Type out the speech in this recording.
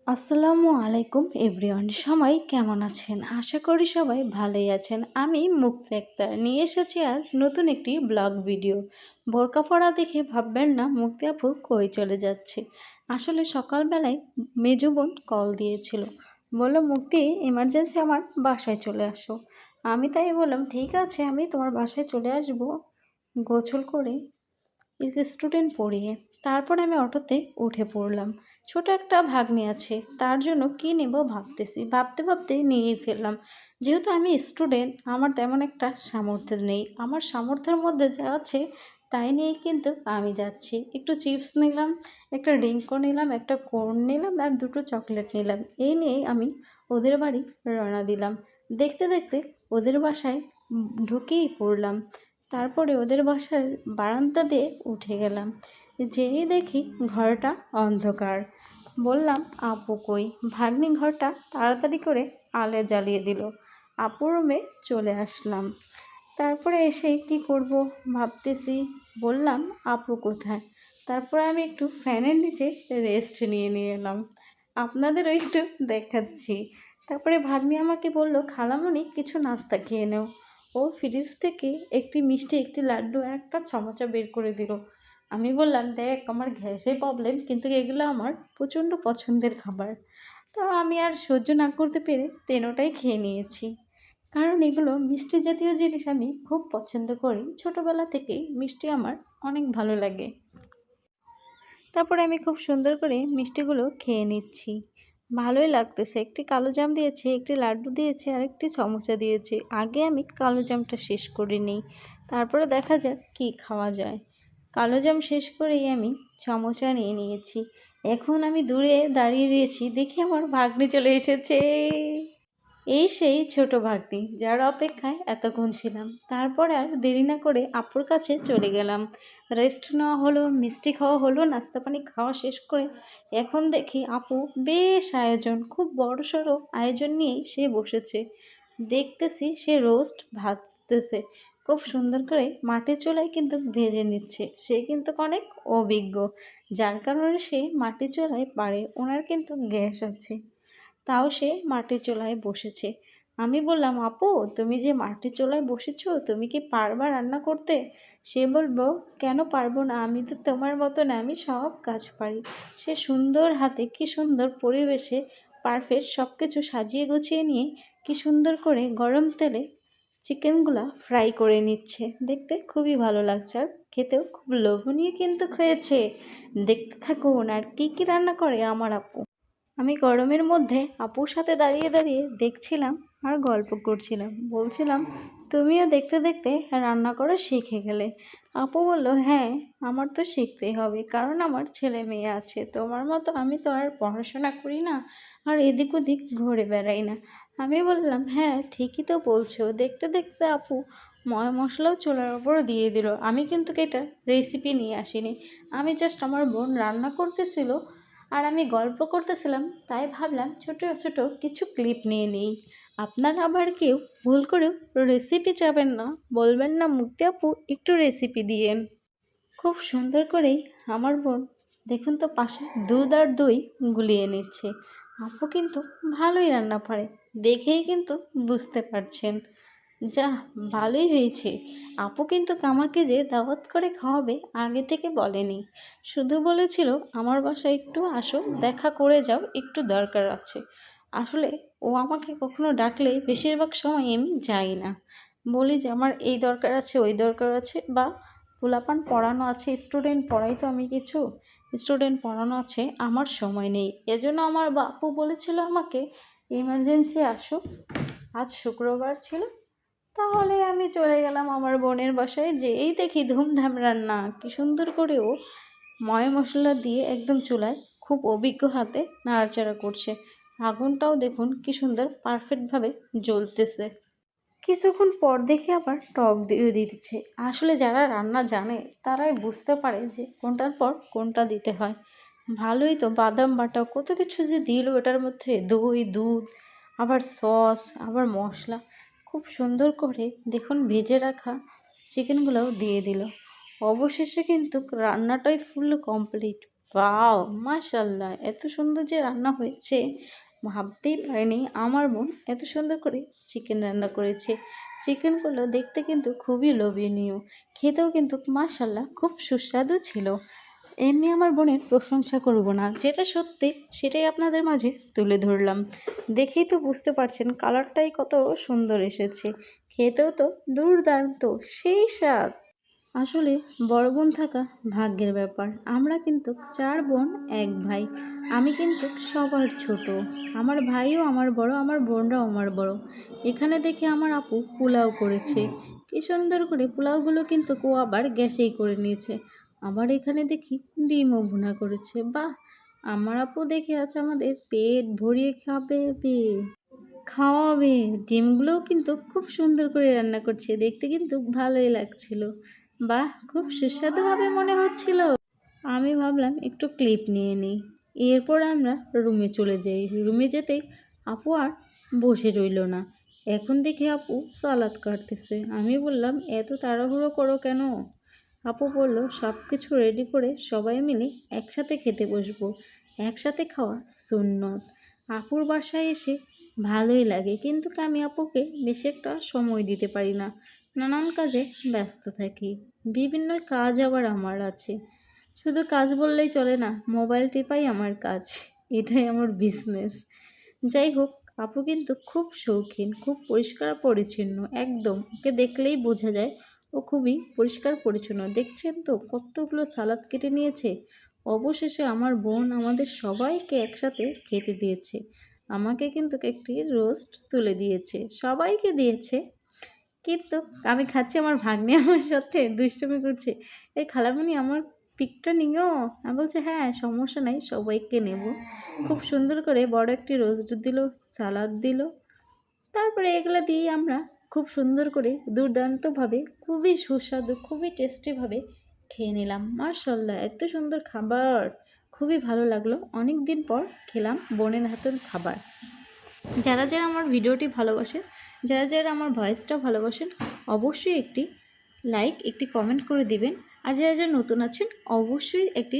আসসালামু আলাইকুম এভরিওয়ান, সবাই কেমন আছেন? আশা করি সবাই ভালোই আছেন। আমি মুক্তা আক্তার নিয়ে এসেছি আজ নতুন একটি ব্লগ ভিডিও। বোরকা পরা দেখে ভাববেন না মুক্তি আপু কই চলে যাচ্ছে। আসলে সকালবেলায় মেজো বোন কল দিয়েছিল, বলল মুক্তি এমার্জেন্সি আমার বাসায় চলে আসো। আমি তাই বললাম ঠিক আছে, আমি তোমার বাসায় চলে আসব গোসল করে স্টুডেন্ট পড়িয়ে। তারপর আমি অটোতে উঠে পড়লাম। ছোট একটা ভাগ্নি আছে, তার জন্য কী নেব ভাবতেছি, ভাবতে ভাবতে নিয়েই ফেললাম। যেহেতু আমি স্টুডেন্ট, আমার তেমন একটা সামর্থ্য নেই। আমার সামর্থ্যের মধ্যে যা আছে তাই নিয়েই কিন্তু আমি যাচ্ছি। একটু চিপস নিলাম, একটা ড্রিঙ্কও নিলাম, একটা কোন নিলাম আর দুটো চকলেট নিলাম। এই নিয়েই আমি ওদের বাড়ি রওনা দিলাম। দেখতে দেখতে ওদের বাসায় ঢুকেই পড়লাম। তারপরে ওদের বাসার বারান্দা দিয়ে উঠে গেলাম। যেই দেখি ঘরটা অন্ধকার। বললাম আপু কই? ভাগ্নি ঘরটা তাড়াতাড়ি করে আলো জ্বালিয়ে দিল। আপুর রুমে চলে আসলাম। তারপরে এসে কি করব ভাবতেছি, বললাম আপু কোথায়? তারপরে আমি একটু ফ্যানের নিচে রেস্ট নিয়ে এলাম, আপনাদেরও একটু দেখাচ্ছি। তারপরে ভাগ্নি আমাকে বলল খালামণি কিছু নাস্তা খেয়ে নেও। ও ফ্রিজ থেকে একটি মিষ্টি, একটি লাড্ডু আর একটা সমোসা বের করে দিল। আমি বললাম দেখ আমার গ্যাসের প্রবলেম, কিন্তু এগুলো আমার প্রচণ্ড পছন্দের খাবার। তো আমি আর সহ্য না করতে পেরে তেনোটাই খেয়ে নিয়েছি, কারণ এগুলো মিষ্টি জাতীয় জিনিস আমি খুব পছন্দ করি। ছোটোবেলা থেকেই মিষ্টি আমার অনেক ভালো লাগে। তারপরে আমি খুব সুন্দর করে মিষ্টিগুলো খেয়ে নিচ্ছি, ভালোই লাগতেছে। একটি কালো জাম দিয়েছে, একটি লাড্ডু দিয়েছে আর একটি সমোসা দিয়েছে। আগে আমি কালো জামটা শেষ করে নিই, তারপরে দেখা যাক কী খাওয়া যায়। কালো জাম শেষ করেই আমি সমোসা নিয়ে নিয়েছি। এখন আমি দূরে দাঁড়িয়ে রয়েছি, দেখি আমার ভাগ্নি চলে এসেছে। এই সেই ছোট ভাগ্নি যার অপেক্ষায় এতক্ষণ ছিলাম। তারপরে আর দেরি না করে আপুর কাছে চলে গেলাম। রেস্ট নেওয়া হলো, মিষ্টি খাওয়া হলো, নাস্তা পানি খাওয়া শেষ করে এখন দেখি আপু বেশ আয়োজন, খুব বড়সড় আয়োজন নিয়েই সে বসেছে। দেখতেছি সে রোস্ট ভাজতেছে, খুব সুন্দর করে মাটির চুলায় কিন্তু ভেজে নিচ্ছে। সে কিন্তু অনেক অভিজ্ঞ, যার কারণে সে মাটির চুলায় পারে। ওনার কিন্তু গ্যাস আছে, তাও সে মাটির চুলায় বসেছে। আমি বললাম আপু তুমি যে মাটির চুলায় বসেছো, তুমি কি পারবা রান্না করতে? সে বলবো কেন পারবো না, আমি তো তোমার মতো না, আমি সব কাজ পারি। সে সুন্দর হাতে কি সুন্দর পরিবেশে পারফেক্ট সব কিছু সাজিয়ে গুছিয়ে নিয়ে কি সুন্দর করে গরম তেলে চিকেনগুলা ফ্রাই করে নিচ্ছে। দেখতে খুবই ভালো লাগছে আর খেতেও খুব লোভনীয় কিন্তু হয়েছে। দেখতে থাকুন আর কী কী রান্না করে আমার আপু। আমি গরমের মধ্যে আপুর সাথে দাঁড়িয়ে দাঁড়িয়ে দেখছিলাম আর গল্প করছিলাম। বলছিলাম তুমিও দেখতে দেখতে রান্না করা শিখে গেলে। আপু বলল হ্যাঁ, আমার তো শিখতেই হবে, কারণ আমার ছেলে মেয়ে আছে। তোমার মতো আমি তো আর পড়াশোনা করি না আর এদিক ওদিক ঘুরে বেড়াই না। আমি বললাম হ্যাঁ ঠিকই তো বলছো। দেখতে দেখতে আপু ময় মশলাও চুলার ওপর দিয়ে দিল। আমি কিন্তু এটা রেসিপি নিয়ে আসিনি, আমি জাস্ট আমার বোন রান্না করতেছিল আর আমি গল্প করতেছিলাম, তাই ভাবলাম ছোট ছোট কিছু ক্লিপ নিয়ে নিই। আপনারা আবার কেউ ভুল করেও রেসিপি চাবেন না, বলবেন না মুক্তি আপু একটু রেসিপি দিয়েন। খুব সুন্দর করেই আমার বোন দেখুন তো পাশে দুধ আর দই গুলিয়ে নিচ্ছে। আপু কিন্তু ভালোই রান্না পারে, দেখেই কিন্তু বুঝতে পারছেন। যা ভালোই হয়েছে। আপু কিন্তু আমাকে যে দাওয়াত করে খাওয়াবে আগে থেকে বলেনি, শুধু বলেছিল আমার বাসায় একটু আসো, দেখা করে যাও, একটু দরকার আছে। আসলে ও আমাকে কখনো ডাকলে বেশিরভাগ সময় আমি যাই না, বলি যে আমার এই দরকার আছে ওই দরকার আছে, বা পোলাপান পড়ানো আছে, স্টুডেন্ট পড়াই তো আমি কিছু, স্টুডেন্ট পড়ানো আছে, আমার সময় নেই। এজন্য আমার বাপু বলেছিল আমাকে ইমার্জেন্সি আসো। আজ শুক্রবার ছিল, তাহলে আমি চলে গেলাম আমার বোনের বাসায়। যেই দেখি ধুমধাম রান্না, কি সুন্দর করে ও ময় মশলা দিয়ে একদম চুলায় খুব অভিজ্ঞ হাতে নাড়াচাড়া করছে। আগুনটাও দেখুন কি সুন্দর পারফেক্টভাবে জ্বলতেছে। কিছুক্ষণ পর দেখে আবার টক দিয়ে দিচ্ছে। আসলে যারা রান্না জানে তারাই বুঝতে পারে যে কোনটার পর কোনটা দিতে হয়। ভালোই তো বাদাম বাটা কত কিছু যে দিল এটার মধ্যে, দই দুধ আবার সস আবার মশলা, খুব সুন্দর করে দেখুন ভেজে রাখা চিকেনগুলোও দিয়ে দিল। অবশেষে কিন্তু রান্নাটাই ফুল কমপ্লিট। ওয়াও! মাশাআল্লাহ! এত সুন্দর যে রান্না হয়েছে ভাবতেই পারিনি আমার বোন এত সুন্দর করে চিকেন রান্না করেছে। চিকেনগুলো দেখতে কিন্তু খুবই লোভনীয়, খেতেও কিন্তু মাশাআল্লাহ খুব সুস্বাদু ছিল। এমনি আমার বোনের প্রশংসা করব না, যেটা সত্যি সেটাই আপনাদের মাঝে তুলে ধরলাম। দেখেই তো বুঝতে পারছেন কালারটাই কত সুন্দর এসেছে, খেতেও তো দুর্দান্ত, সেই স্বাদ। আসলে বড় বোন থাকা ভাগ্যের ব্যাপার। আমরা কিন্তু 4 বোন 1 ভাই। আমি কিন্তু সবার ছোট। আমার ভাইও আমার বড়, আমার বোনরাও আমার বড়। এখানে দেখি আমার আপু পোলাও করেছে। কি সুন্দর করে পোলাওগুলো কিন্তু ও আবার গ্যাসেই করে নিয়েছে। আবার এখানে দেখি ডিমও ভুনা করেছে। বাহ! আমার আপু দেখে আজ আমাদের পেট ভরিয়ে খাওয়াবে। ডিমগুলোও কিন্তু খুব সুন্দর করে রান্না করছে। দেখতে কিন্তু ভালোই লাগছিল। বাহ! খুব সুস্বাদু হবে মনে হচ্ছিল। আমি ভাবলাম একটু ক্লিপ নিয়ে নিই। এরপর আমরা রুমে চলে যাই। রুমে যেতেই আপু আর বসে রইল না। এখন দেখি আপু সালাদ কাটতেছে। আমি বললাম, এত তাড়াহুড়ো করো কেন? আপু বলল, সব কিছু রেডি করে সবাই মিলে একসাথে খেতে বসবো। একসাথে খাওয়া সুন্নত। আপুর বাসায় এসে ভালোই লাগে, কিন্তু আমি আপুকে বেশি একটা সময় দিতে পারি না। নানান কাজে ব্যস্ত থাকি। বিভিন্ন কাজ আবার আমার আছে। শুধু কাজ বললেই চলে না, মোবাইল টেপাই আমার কাজ। এটাই আমার বিজনেস। যাই হোক, আপু কিন্তু খুব শৌখিন, খুব পরিষ্কার পরিচ্ছন্ন, একদম ওকে দেখলেই বোঝা যায় ও খুবই পরিষ্কার পরিচ্ছন্ন। দেখছেন তো কতগুলো সালাদ কেটে নিয়েছে। অবশেষে আমার বোন আমাদের সবাইকে একসাথে খেতে দিয়েছে। আমাকে কিন্তু একটি রোস্ট তুলে দিয়েছে, সবাইকে দিয়েছে। কিন্তু আমি খাচ্ছি, আমার ভাগ্নে আমার সাথে দুষ্টুমি করছে। এই খালামণি আমার পিকটা নিও। আমি বলছি হ্যাঁ সমস্যা নাই, সবাইকে নেব। খুব সুন্দর করে বড় একটি রোস্ট দিল, সালাদ দিল। তারপরে এগুলো দিয়ে আমরা খুব সুন্দর করে দুর্দান্তভাবে, খুবই সুস্বাদু, খুবই টেস্টিভাবে খেয়ে নিলাম। মাশাআল্লাহ, এত সুন্দর খাবার, খুবই ভালো লাগলো। অনেক দিন পর খেলাম বোনের হাতের খাবার। যারা যারা আমার ভিডিওটি ভালোবাসেন, যারা যারা আমার ভয়েসটা ভালোবাসেন, অবশ্যই একটি লাইক, একটি কমেন্ট করে দিবেন। আর যারা যারা নতুন আছেন, অবশ্যই একটি